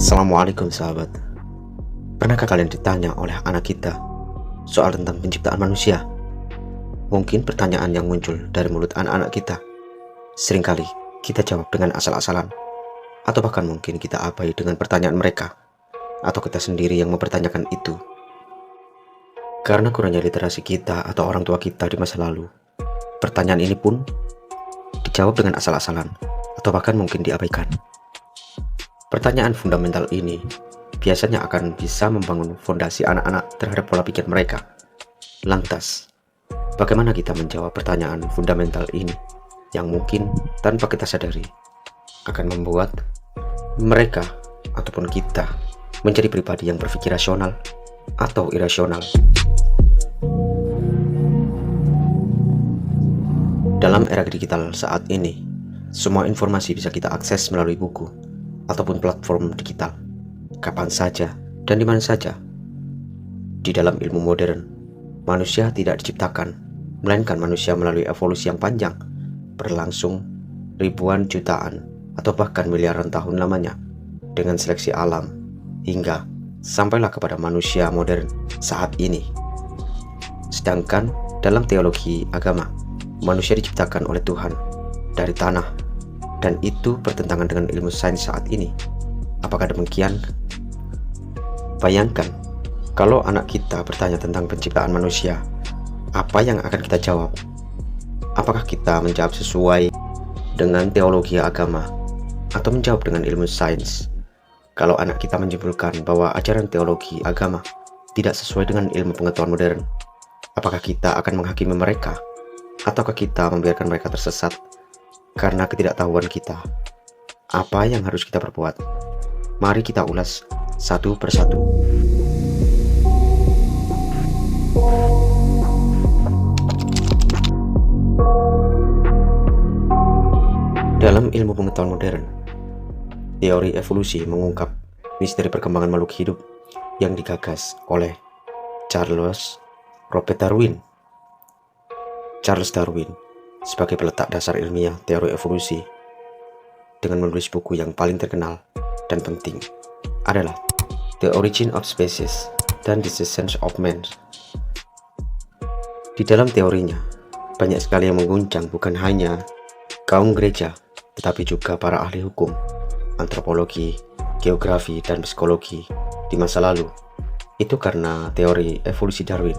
Assalamualaikum sahabat. Pernahkah kalian ditanya oleh anak kita soal tentang penciptaan manusia? Mungkin pertanyaan yang muncul dari mulut anak-anak kita seringkali kita jawab dengan asal-asalan, atau bahkan mungkin kita abai dengan pertanyaan mereka, atau kita sendiri yang mempertanyakan itu. Karena kurangnya literasi kita atau orang tua kita di masa lalu, pertanyaan ini pun dijawab dengan asal-asalan, atau bahkan mungkin diabaikan. Pertanyaan fundamental ini biasanya akan bisa membangun fondasi anak-anak terhadap pola pikir mereka. Lantas, bagaimana kita menjawab pertanyaan fundamental ini yang mungkin tanpa kita sadari akan membuat mereka ataupun kita menjadi pribadi yang berpikir rasional atau irasional. Dalam era digital saat ini, semua informasi bisa kita akses melalui buku ataupun platform digital, kapan saja dan di mana saja. Di dalam ilmu modern, manusia tidak diciptakan, melainkan manusia melalui evolusi yang panjang, berlangsung ribuan jutaan atau bahkan miliaran tahun lamanya, dengan seleksi alam, hingga sampailah kepada manusia modern saat ini. Sedangkan dalam teologi agama, manusia diciptakan oleh Tuhan dari tanah, dan itu bertentangan dengan ilmu sains saat ini. Apakah demikian? Bayangkan, kalau anak kita bertanya tentang penciptaan manusia, apa yang akan kita jawab? Apakah kita menjawab sesuai dengan teologi agama, atau menjawab dengan ilmu sains? Kalau anak kita menyimpulkan bahwa ajaran teologi agama tidak sesuai dengan ilmu pengetahuan modern, apakah kita akan menghakimi mereka? Ataukah kita membiarkan mereka tersesat karena ketidaktahuan kita? Apa yang harus kita perbuat? Mari kita ulas satu persatu. Dalam ilmu pengetahuan modern, teori evolusi mengungkap misteri perkembangan makhluk hidup yang digagas oleh Charles Robert Darwin. Charles Darwin sebagai peletak dasar ilmiah teori evolusi, dengan menulis buku yang paling terkenal dan penting adalah The Origin of Species dan The Descent of Man. Di dalam teorinya, banyak sekali yang mengguncang bukan hanya kaum gereja, tetapi juga para ahli hukum, antropologi, geografi, dan psikologi di masa lalu. Itu karena teori evolusi Darwin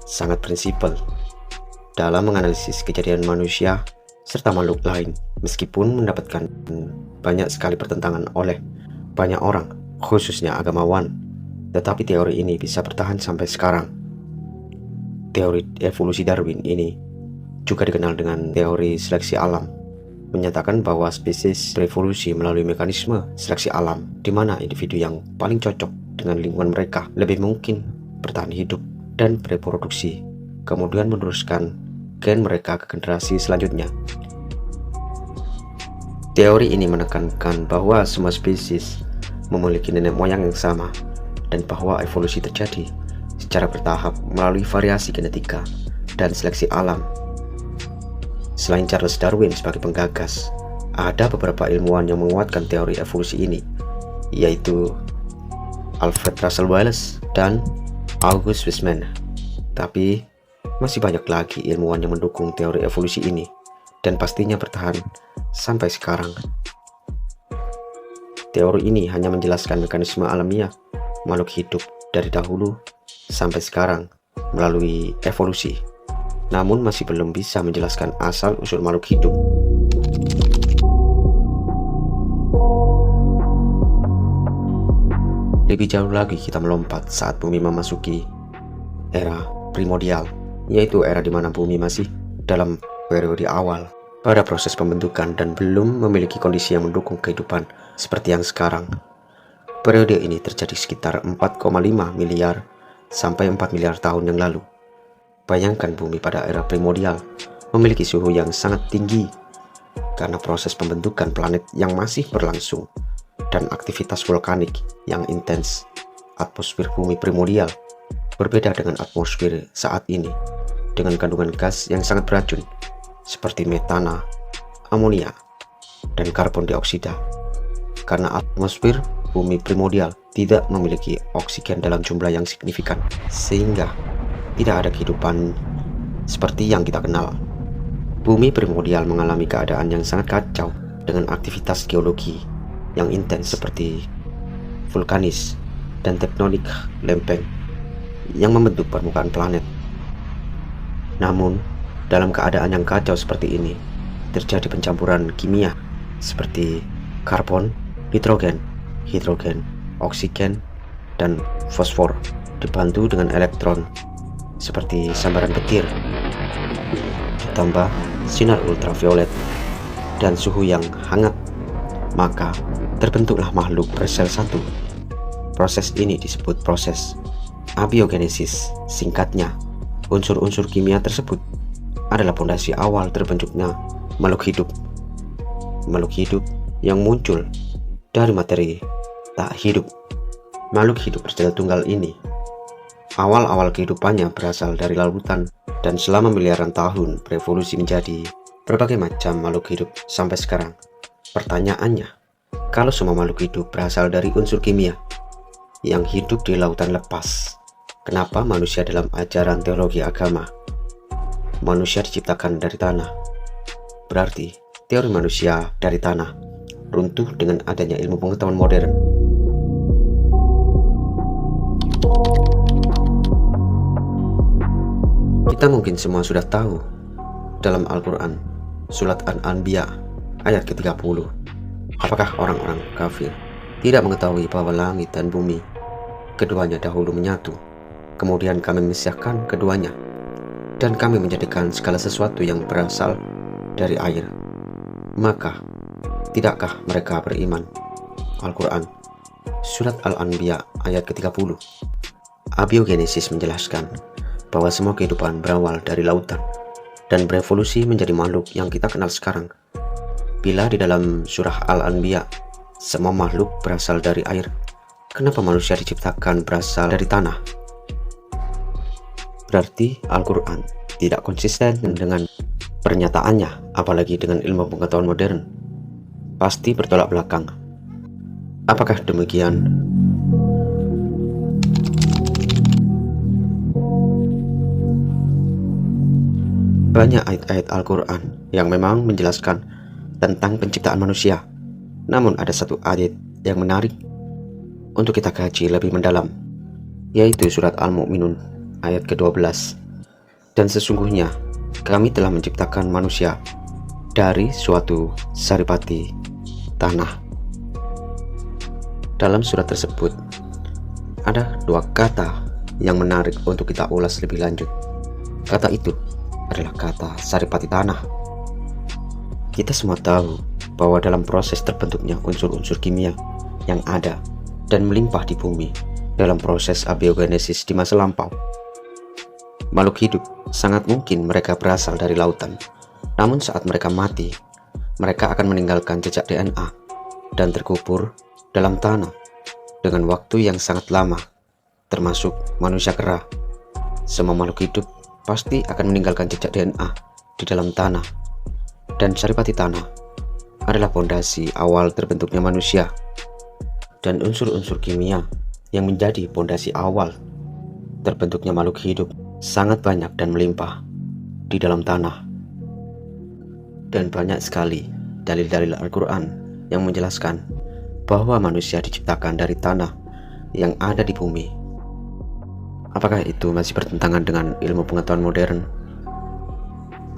sangat prinsipal dalam menganalisis kejadian manusia serta makhluk lain, meskipun mendapatkan banyak sekali pertentangan oleh banyak orang, khususnya agamawan, tetapi teori ini bisa bertahan sampai sekarang. Teori evolusi Darwin ini juga dikenal dengan teori seleksi alam, menyatakan bahwa spesies berevolusi melalui mekanisme seleksi alam, di mana individu yang paling cocok dengan lingkungan mereka lebih mungkin bertahan hidup dan bereproduksi, kemudian meneruskan gen mereka ke generasi selanjutnya. Teori ini menekankan bahwa semua spesies memiliki nenek moyang yang sama, dan bahwa evolusi terjadi secara bertahap melalui variasi genetika dan seleksi alam. Selain Charles Darwin sebagai penggagas, ada beberapa ilmuwan yang menguatkan teori evolusi ini, yaitu Alfred Russel Wallace dan August Weismann. Tapi masih banyak lagi ilmuwan yang mendukung teori evolusi ini, dan pastinya bertahan sampai sekarang. Teori ini hanya menjelaskan mekanisme alamiah makhluk hidup dari dahulu sampai sekarang melalui evolusi, namun masih belum bisa menjelaskan asal-usul makhluk hidup. Lebih jauh lagi kita melompat saat bumi memasuki era primordial, yaitu era di mana bumi masih dalam periode awal pada proses pembentukan dan belum memiliki kondisi yang mendukung kehidupan seperti yang sekarang. Periode ini terjadi sekitar 4,5 miliar sampai 4 miliar tahun yang lalu. Bayangkan bumi pada era primordial memiliki suhu yang sangat tinggi karena proses pembentukan planet yang masih berlangsung dan aktivitas vulkanik yang intens. Atmosfer bumi primordial berbeda dengan atmosfer saat ini, dengan kandungan gas yang sangat beracun seperti metana, amonia, dan karbon dioksida. Karena atmosfer bumi primordial tidak memiliki oksigen dalam jumlah yang signifikan, sehingga tidak ada kehidupan seperti yang kita kenal. Bumi primordial mengalami keadaan yang sangat kacau dengan aktivitas geologi yang intens seperti vulkanis dan tektonik lempeng yang membentuk permukaan planet. Namun, dalam keadaan yang kacau seperti ini, terjadi pencampuran kimia seperti karbon, nitrogen, hidrogen, oksigen, dan fosfor dibantu dengan elektron seperti sambaran petir, ditambah sinar ultraviolet dan suhu yang hangat, maka terbentuklah makhluk bersel satu. Proses ini disebut proses abiogenesis. Singkatnya, unsur-unsur kimia tersebut adalah pondasi awal terbentuknya makhluk hidup. Makhluk hidup yang muncul dari materi tak hidup. Makhluk hidup bersel tunggal ini awal-awal kehidupannya berasal dari lautan dan selama miliaran tahun berevolusi menjadi berbagai macam makhluk hidup sampai sekarang. Pertanyaannya, kalau semua makhluk hidup berasal dari unsur kimia yang hidup di lautan lepas, kenapa manusia dalam ajaran teologi agama manusia diciptakan dari tanah? Berarti teori manusia dari tanah runtuh dengan adanya ilmu pengetahuan modern. Kita mungkin semua sudah tahu dalam Al-Quran surat Al-Anbiya ayat ke-30, apakah orang-orang kafir tidak mengetahui bahwa langit dan bumi keduanya dahulu menyatu, kemudian kami memisahkan keduanya, dan kami menjadikan segala sesuatu yang berasal dari air, maka tidakkah mereka beriman? Al-Quran surat Al-Anbiya ayat ke-30. Abiogenesis menjelaskan bahwa semua kehidupan berawal dari lautan dan berevolusi menjadi makhluk yang kita kenal sekarang. Bila di dalam surah Al-Anbiya semua makhluk berasal dari air, kenapa manusia diciptakan berasal dari tanah? Berarti Al-Quran tidak konsisten dengan pernyataannya, apalagi dengan ilmu pengetahuan modern. Pasti bertolak belakang. Apakah demikian? Banyak ayat-ayat Al-Quran yang memang menjelaskan tentang penciptaan manusia. Namun ada satu ayat yang menarik untuk kita kaji lebih mendalam, yaitu surat Al-Mu'minun ayat ke-12. Dan sesungguhnya kami telah menciptakan manusia dari suatu saripati tanah. Dalam surat tersebut ada dua kata yang menarik untuk kita ulas lebih lanjut. Kata itu adalah kata saripati tanah. Kita semua tahu bahwa dalam proses terbentuknya unsur-unsur kimia yang ada dan melimpah di bumi dalam proses abiogenesis di masa lampau, makhluk hidup sangat mungkin mereka berasal dari lautan. Namun saat mereka mati, mereka akan meninggalkan jejak DNA dan terkubur dalam tanah dengan waktu yang sangat lama, termasuk manusia kera. Semua makhluk hidup pasti akan meninggalkan jejak DNA di dalam tanah, dan saripati tanah adalah pondasi awal terbentuknya manusia. Dan unsur-unsur kimia yang menjadi pondasi awal terbentuknya makhluk hidup sangat banyak dan melimpah di dalam tanah. Dan banyak sekali dalil-dalil Al-Quran yang menjelaskan bahwa manusia diciptakan dari tanah yang ada di bumi. Apakah itu masih bertentangan dengan ilmu pengetahuan modern?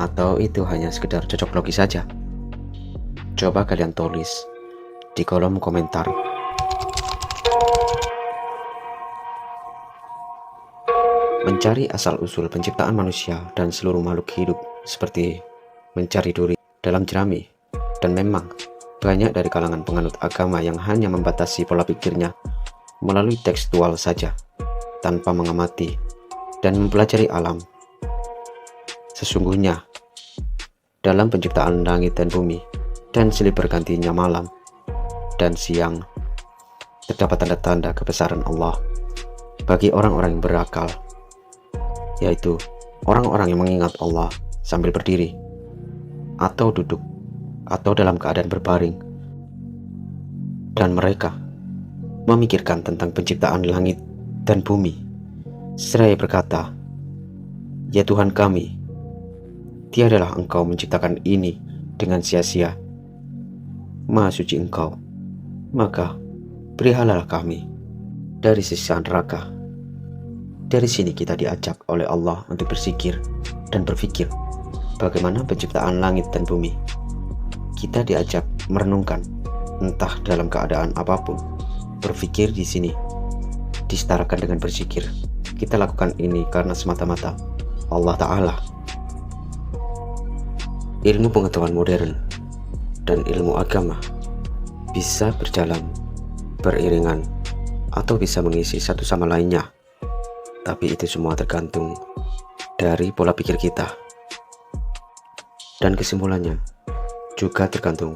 Atau itu hanya sekedar cocok logi saja? Coba kalian tulis di kolom komentar. Mencari asal-usul penciptaan manusia dan seluruh makhluk hidup seperti mencari duri dalam jerami, dan memang banyak dari kalangan penganut agama yang hanya membatasi pola pikirnya melalui tekstual saja, tanpa mengamati dan mempelajari alam. Sesungguhnya dalam penciptaan langit dan bumi dan silih bergantinya malam dan siang terdapat tanda-tanda kebesaran Allah bagi orang-orang yang berakal, yaitu orang-orang yang mengingat Allah sambil berdiri atau duduk atau dalam keadaan berbaring. Dan mereka memikirkan tentang penciptaan langit dan bumi, seraya berkata, "Ya Tuhan kami, tiadalah Engkau menciptakan ini dengan sia-sia. Maha suci Engkau, maka peliharalah kami dari siksa neraka." Dari sini kita diajak oleh Allah untuk bersikir dan berpikir bagaimana penciptaan langit dan bumi. Kita diajak merenungkan, entah dalam keadaan apapun. Berpikir di sini disetarakan dengan bersikir. Kita lakukan ini karena semata-mata Allah Ta'ala. Ilmu pengetahuan modern dan ilmu agama bisa berjalan beriringan atau bisa mengisi satu sama lainnya. Tapi itu semua tergantung dari pola pikir kita. Dan kesimpulannya juga tergantung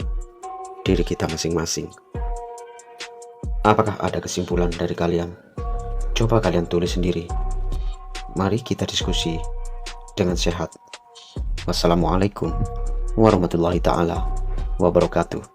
diri kita masing-masing. Apakah ada kesimpulan dari kalian? Coba kalian tulis sendiri. Mari kita diskusi dengan sehat. Wassalamualaikum warahmatullahi ta'ala wabarakatuh.